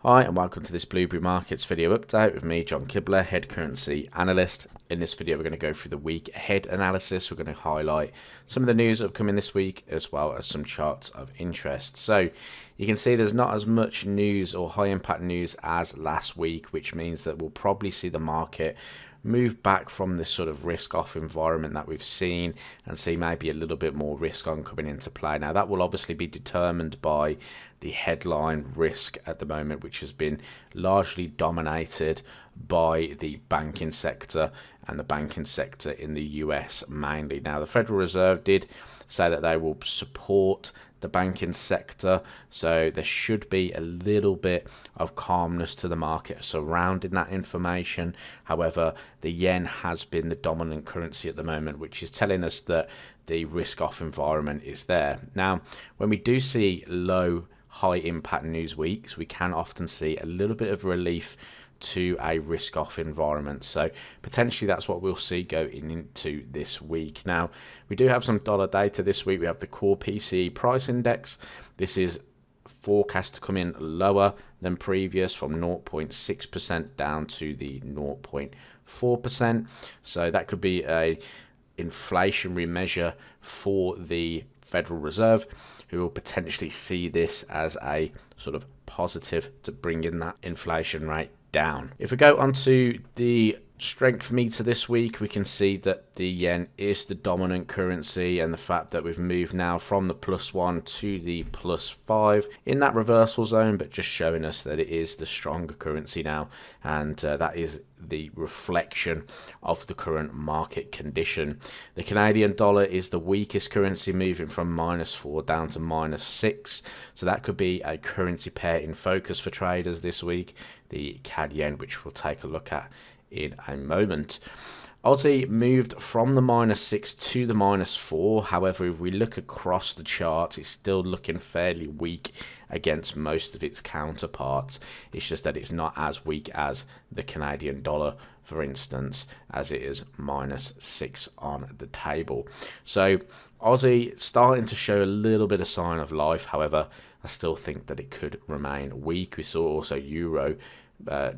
Hi and welcome to this Blueberry Markets video update with me, John Kibler, head currency analyst. In this video we're going to go through the week ahead analysis. We're going to highlight some of the news upcoming this week as well as some charts of interest. So you can see there's not as much news or high impact news as last week, which means that we'll probably see the market move back from this sort of risk off environment that we've seen and see maybe a little bit more risk on coming into play. Now that will obviously be determined by the headline risk at the moment, which has been largely dominated by the banking sector and the banking sector in the US mainly. Now the Federal Reserve did say that they will support the banking sector, so there should be a little bit of calmness to the market surrounding that information. However, the yen has been the dominant currency at the moment, which is telling us that the risk off environment is there. Now when we do see low high impact news weeks, we can often see a little bit of relief to a risk off environment, so potentially that's what we'll see going into this week. Now we do have some dollar data this week. We have the core PCE price index. This is forecast to come in lower than previous, from 0.6% down to the 0.4%, so that could be a inflationary measure for the Federal Reserve, who will potentially see this as a sort of positive to bring in that inflation rate down. If we go onto the strength meter this week, we can see that the yen is the dominant currency, and the fact that we've moved now from the +1 to the +5 in that reversal zone, but just showing us that it is the stronger currency now, and that is the reflection of the current market condition. The Canadian dollar is the weakest currency, moving from -4 down to -6, so that could be a currency pair in focus for traders this week, the CAD yen, which we'll take a look at in a moment. Aussie moved from the -6 to the -4. However, if we look across the chart, it's still looking fairly weak against most of its counterparts. It's just that it's not as weak as the Canadian dollar, for instance, as it is -6 on the table. So Aussie starting to show a little bit of sign of life. However, I still think that it could remain weak. We saw also Euro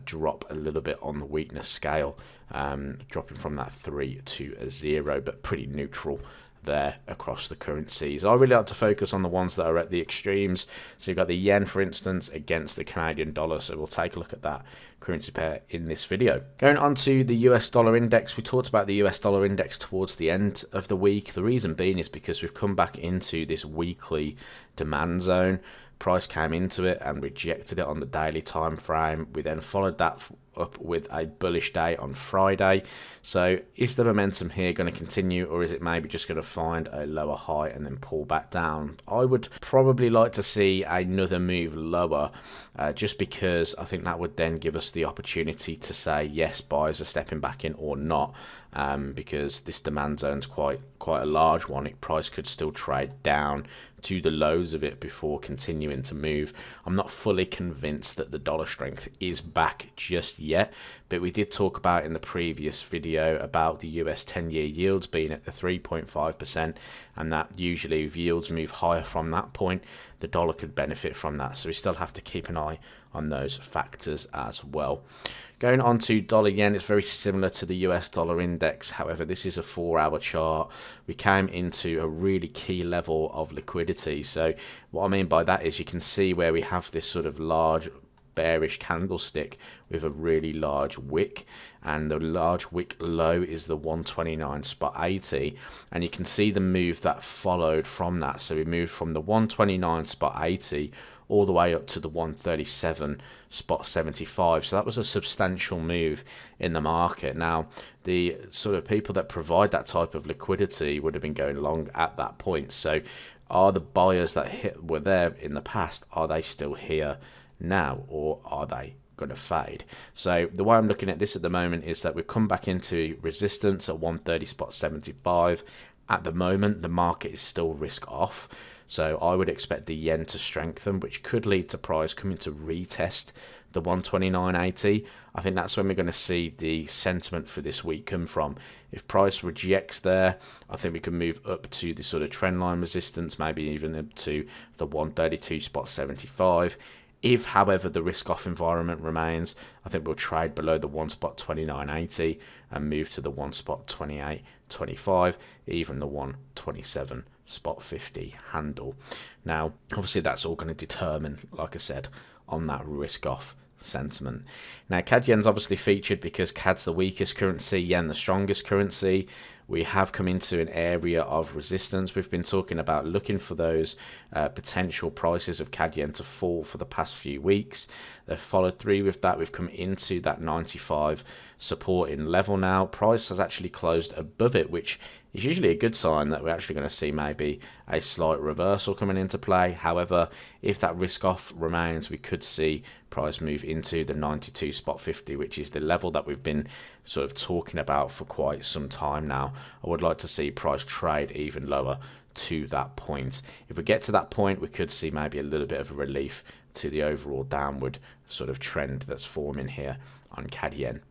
drop a little bit on the weakness scale, dropping from that 3 to a 0, but pretty neutral there across the currencies. I really like to focus on the ones that are at the extremes. So you've got the yen, for instance, against the Canadian dollar, so we'll take a look at that currency pair in this video. Going on to the US dollar index, we talked about the US dollar index towards the end of the week. The reason being is because we've come back into this weekly demand zone. Price came into it and rejected it on the daily time frame. We then followed that up with a bullish day on Friday. So is the momentum here going to continue, or is it maybe just going to find a lower high and then pull back down? I would probably like to see another move lower, just because I think that would then give us the opportunity to say yes, buyers are stepping back in or not, because this demand zone's quite a large one. Price could still trade down to the lows of it before continuing to move. I'm not fully convinced that the dollar strength is back just yet, but we did talk about in the previous video about the US 10-year yields being at the 3.5%, and that usually if yields move higher from that point, the dollar could benefit from that. So we still have to keep an eye on those factors as well. Going on to dollar yen, it's very similar to the US dollar index. However, this is a 4-hour chart. We came into a really key level of liquidity. So what I mean by that is you can see where we have this sort of large bearish candlestick with a really large wick, and the large wick low is the 129.80, and you can see the move that followed from that. So we moved from the 129.80 all the way up to the 137.75. So that was a substantial move in the market. Now, the sort of people that provide that type of liquidity would have been going long at that point. So are the buyers that were there in the past, are they still here now, or are they going to fade? So the way I'm looking at this at the moment is that we've come back into resistance at 130.75. At the moment, the market is still risk off. So I would expect the yen to strengthen, which could lead to price coming to retest the 129.80. I think that's when we're going to see the sentiment for this week come from. If price rejects there, I think we can move up to the sort of trend line resistance, maybe even up to the 132.75. If, however, the risk-off environment remains, I think we'll trade below the one spot 29.80 and move to the one spot 28.25, even the 127 spot 50 handle. Now, obviously, that's all going to determine, like I said, on that risk-off sentiment. Now, CAD yen's obviously featured because CAD's the weakest currency, yen the strongest currency. We have come into an area of resistance. We've been talking about looking for those potential prices of CAD yen to fall for the past few weeks. They've followed through with that. We've come into that 95 supporting level now. Price has actually closed above it, which is usually a good sign that we're actually going to see maybe a slight reversal coming into play. However, if that risk off remains, we could see price move into the 92 spot 50, which is the level that we've been sort of talking about for quite some time now. I would like to see price trade even lower to that point. If we get to that point, we could see maybe a little bit of a relief to the overall downward sort of trend that's forming here on CAD yen.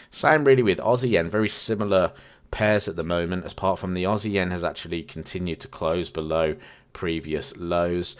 Same really with Aussie yen, very similar pairs at the moment, apart from the Aussie yen has actually continued to close below previous lows.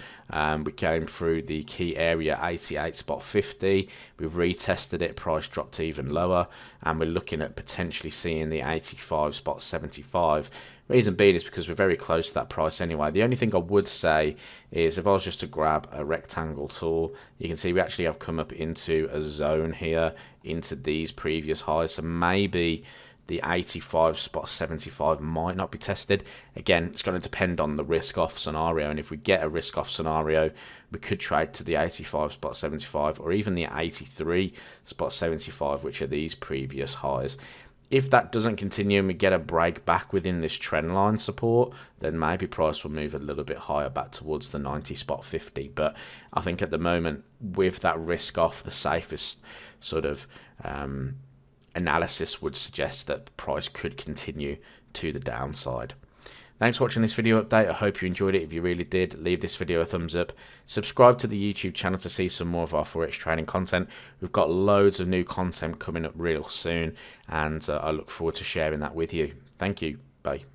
We came through the key area 88 spot 50, we've retested it, price dropped even lower, and we're looking at potentially seeing the 85 spot 75. Reason being is because we're very close to that price anyway. The only thing I would say is if I was just to grab a rectangle tool, you can see we actually have come up into a zone here, into these previous highs, so maybe the 85 spot 75 might not be tested. Again, it's going to depend on the risk off scenario, and if we get a risk off scenario, we could trade to the 85 spot 75 or even the 83 spot 75, which are these previous highs. If that doesn't continue and we get a break back within this trend line support, then maybe price will move a little bit higher back towards the 90 spot 50. But I think at the moment, with that risk off, the safest sort of analysis would suggest that the price could continue to the downside. Thanks for watching this video update. I hope you enjoyed it. If you really did, leave this video a thumbs up. Subscribe to the YouTube channel to see some more of our Forex trading content. We've got loads of new content coming up real soon, and I look forward to sharing that with you. Thank you. Bye.